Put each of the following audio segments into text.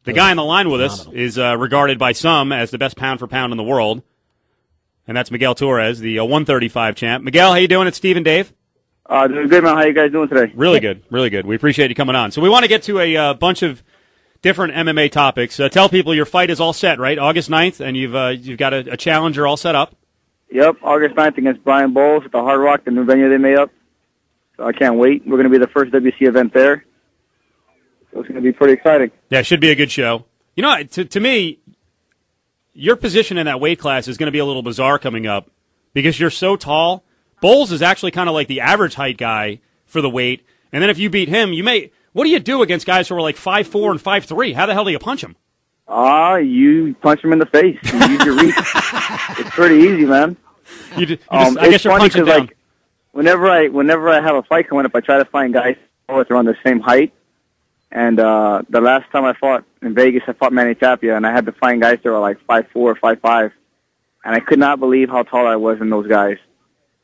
The guy on the line with us is regarded by some as the best pound for pound in the world, and that's Miguel Torres, the 135 champ. Miguel, how you doing? It's Steve and Dave. Doing good, man. How you guys doing today? Really good, really good. We appreciate you coming on. So we want to get to a bunch of different MMA topics. Tell people your fight is all set, right? August 9th, and you've got a challenger all set up. Yep, August 9th against Brian Bowles at the Hard Rock, the new venue they made up. So I can't wait. We're going to be the first WC event there. So it's going to be pretty exciting. Yeah, it should be a good show. You know, to me, your position in that weight class is going to be a little bizarre coming up because you're so tall. Bowles is actually kind of like the average height guy for the weight. And then if you beat him, you may – what do you do against guys who are like 5'4" and 5'3"? How the hell do you punch him? You punch him in the face. You use your reach. It's pretty easy, man. I guess you're punching down. Like, whenever I have a fight coming up, I try to find guys that are on the same height. And the last time I fought in Vegas, I fought Manny Tapia, and I had to find guys that were like 5'4", 5'5", and I could not believe how tall I was in those guys.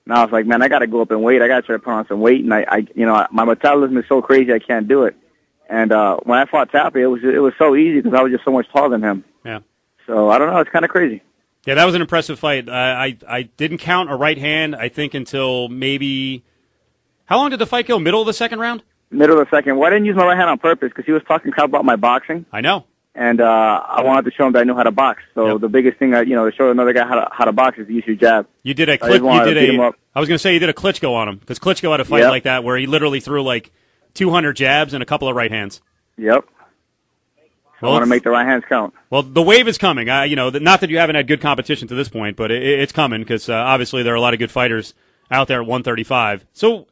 And I was like, man, I got to go up in weight. I got to try to put on some weight, and my metabolism is so crazy I can't do it. And when I fought Tapia, it was so easy because I was just so much taller than him. Yeah. So I don't know, it's kind of crazy. Yeah, that was an impressive fight. I didn't count a right hand, I think, until maybe – how long did the fight go? Middle of the second round? Middle of the second. Well, I didn't use my right hand on purpose because he was talking crap about my boxing. I know. And I wanted to show him that I knew how to box. So the biggest thing, to show another guy how to box is to use your jab. You did a clip. I was going to say you did a Klitschko on him because Klitschko had a fight like that where he literally threw like 200 jabs and a couple of right hands. Yep. Well, I want to make the right hands count. Well, the wave is coming. Not that you haven't had good competition to this point, but it's coming because obviously there are a lot of good fighters out there at 135. So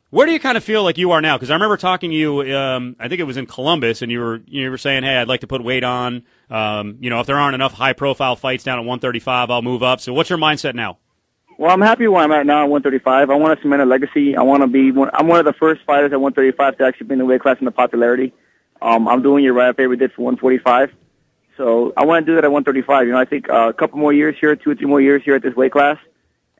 where do you kind of feel like you are now? Because I remember talking to you, I think it was in Columbus, and you were saying, hey, I'd like to put weight on. If there aren't enough high-profile fights down at 135, I'll move up. So what's your mindset now? Well, I'm happy where I'm at now at 135. I want to cement a legacy. I'm one of the first fighters at 135 to actually be in the weight class in the popularity. I'm doing your right favor did for 145. So I want to do that at 135. I think a couple more years here, 2 or 3 more years here at this weight class.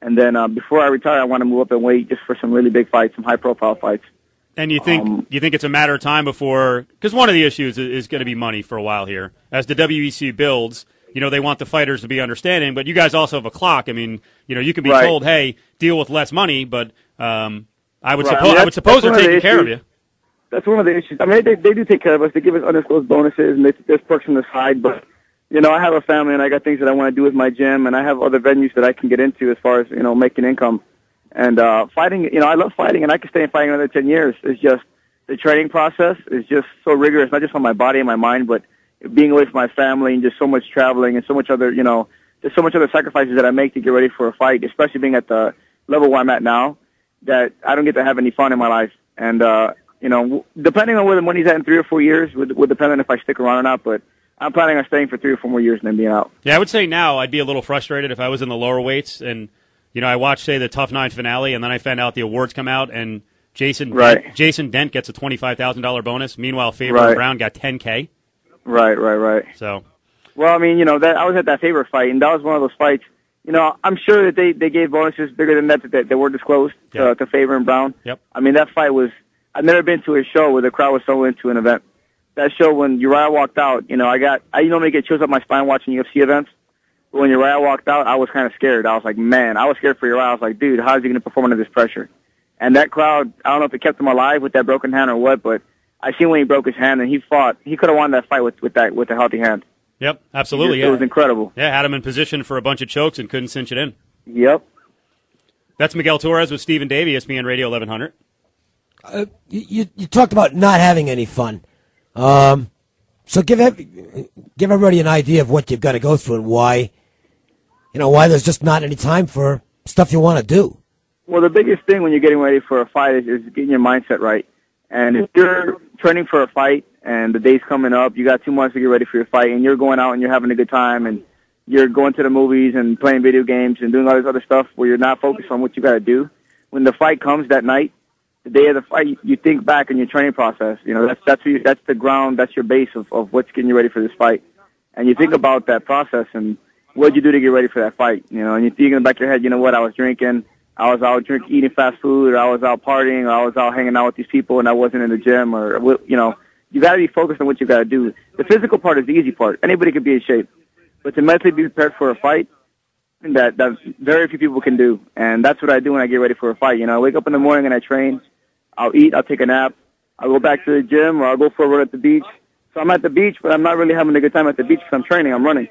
And then before I retire, I want to move up in weight just for some really big fights, some high-profile fights. And you think it's a matter of time before – because one of the issues is going to be money for a while here. As the WEC builds, they want the fighters to be understanding, but you guys also have a clock. I mean, you can be told, hey, deal with less money, but I would suppose they're taking care of you. That's one of the issues. I mean, they do take care of us. They give us undisclosed bonuses, and there's perks on the side, but – I have a family, and I got things that I want to do with my gym, and I have other venues that I can get into as far as, making income. And fighting, I love fighting, and I can stay in fighting another 10 years. It's just the training process is just so rigorous, not just on my body and my mind, but being away from my family and just so much traveling and so much other, there's so much other sacrifices that I make to get ready for a fight, especially being at the level where I'm at now, that I don't get to have any fun in my life. And, depending on where the money's at in 3 or 4 years would depend on if I stick around or not, but I'm planning on staying for 3 or 4 more years and then being out. Yeah, I would say now I'd be a little frustrated if I was in the lower weights and, I watched, say, the Tough 9 finale, and then I found out the awards come out, and Jason Dent gets a $25,000 bonus. Meanwhile, Faber Brown got $10K. Right. So, well, I mean, I was at that Faber fight, and that was one of those fights. I'm sure that they gave bonuses bigger than that were disclosed to Faber and Brown. Yep. I mean, that fight was – I've never been to a show where the crowd was so into an event. That show when Uriah walked out, I normally get chills up my spine watching UFC events. But when Uriah walked out, I was kind of scared. I was like, man, I was scared for Uriah. I was like, dude, how is he going to perform under this pressure? And that crowd, I don't know if it kept him alive with that broken hand or what, but I seen when he broke his hand and he fought. He could have won that fight with a healthy hand. Yep, absolutely. It was incredible. Yeah, had him in position for a bunch of chokes and couldn't cinch it in. Yep. That's Miguel Torres with Stephen Davey, ESPN Radio 1100. You talked about not having any fun. So give everybody an idea of what you've got to go through and why there's just not any time for stuff you want to do. Well, the biggest thing when you're getting ready for a fight is getting your mindset right. And if you're training for a fight and the day's coming up, you got 2 months to get ready for your fight, and you're going out and you're having a good time, and you're going to the movies and playing video games and doing all this other stuff where you're not focused on what you got to do. When the fight comes that night, the day of the fight, you think back in your training process. That's the ground, that's your base of what's getting you ready for this fight. And you think about that process and what did you do to get ready for that fight. And you think in the back of your head, I was drinking, I was out eating fast food, or I was out partying, or I was out hanging out with these people and I wasn't in the gym, or, you got to be focused on what you got to do. The physical part is the easy part. Anybody can be in shape. But to mentally be prepared for a fight, that very few people can do. And that's what I do when I get ready for a fight. You know, I wake up in the morning and I train. I'll eat. I'll take a nap. I'll go back to the gym, or I'll go for a run at the beach. So I'm at the beach, but I'm not really having a good time at the beach because I'm training. I'm running.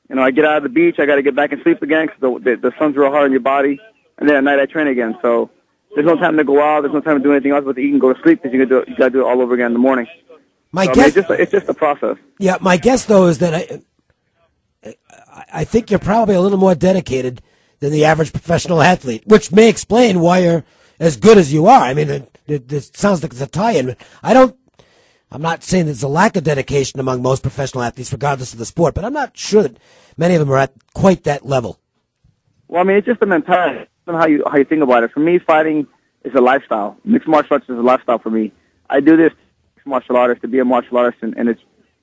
You know, I get out of the beach. I got to get back and sleep again because the sun's real hard on your body. And then at night I train again. So there's no time to go out. There's no time to do anything else but to eat and go to sleep because you got to do it all over again in the morning. My guess, it's just a process. Yeah, my guess though is that I think you're probably a little more dedicated than the average professional athlete, which may explain why you're as good as you are. I mean, it sounds like it's a tie-in. I'm not saying there's a lack of dedication among most professional athletes, regardless of the sport, but I'm not sure that many of them are at quite that level. Well, I mean, it's just a mentality. It's how you think about it. For me, fighting is a lifestyle. Mixed martial arts is a lifestyle for me. I do this as a martial artist to be a martial artist in its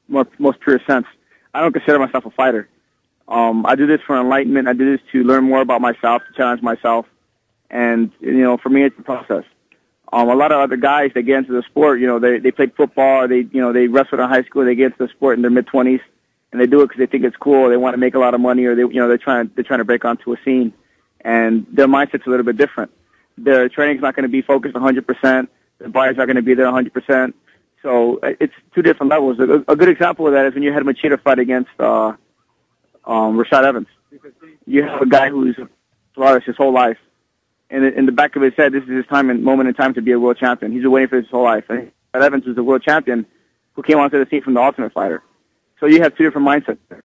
most pure sense. I don't consider myself a fighter. I do this for enlightenment. I do this to learn more about myself, to challenge myself. And, you know, for me, it's the process. A lot of other guys, they get into the sport, you know, they played football, or they wrestled in high school, they get into the sport in their mid-20s, and they do it because they think it's cool, or they want to make a lot of money, or they're trying to break onto a scene. And their mindset's a little bit different. Their training's not going to be focused 100%. Their body's not going to be there 100%. So it's two different levels. A good example of that is when you had a Machida fight against Rashad Evans. You have a guy who's flawless his whole life. And in the back of his head, this is his moment in time to be a world champion. He's been waiting for his whole life. And Rashad Evans was the world champion who came onto the scene from the Ultimate Fighter. So you have two different mindsets there.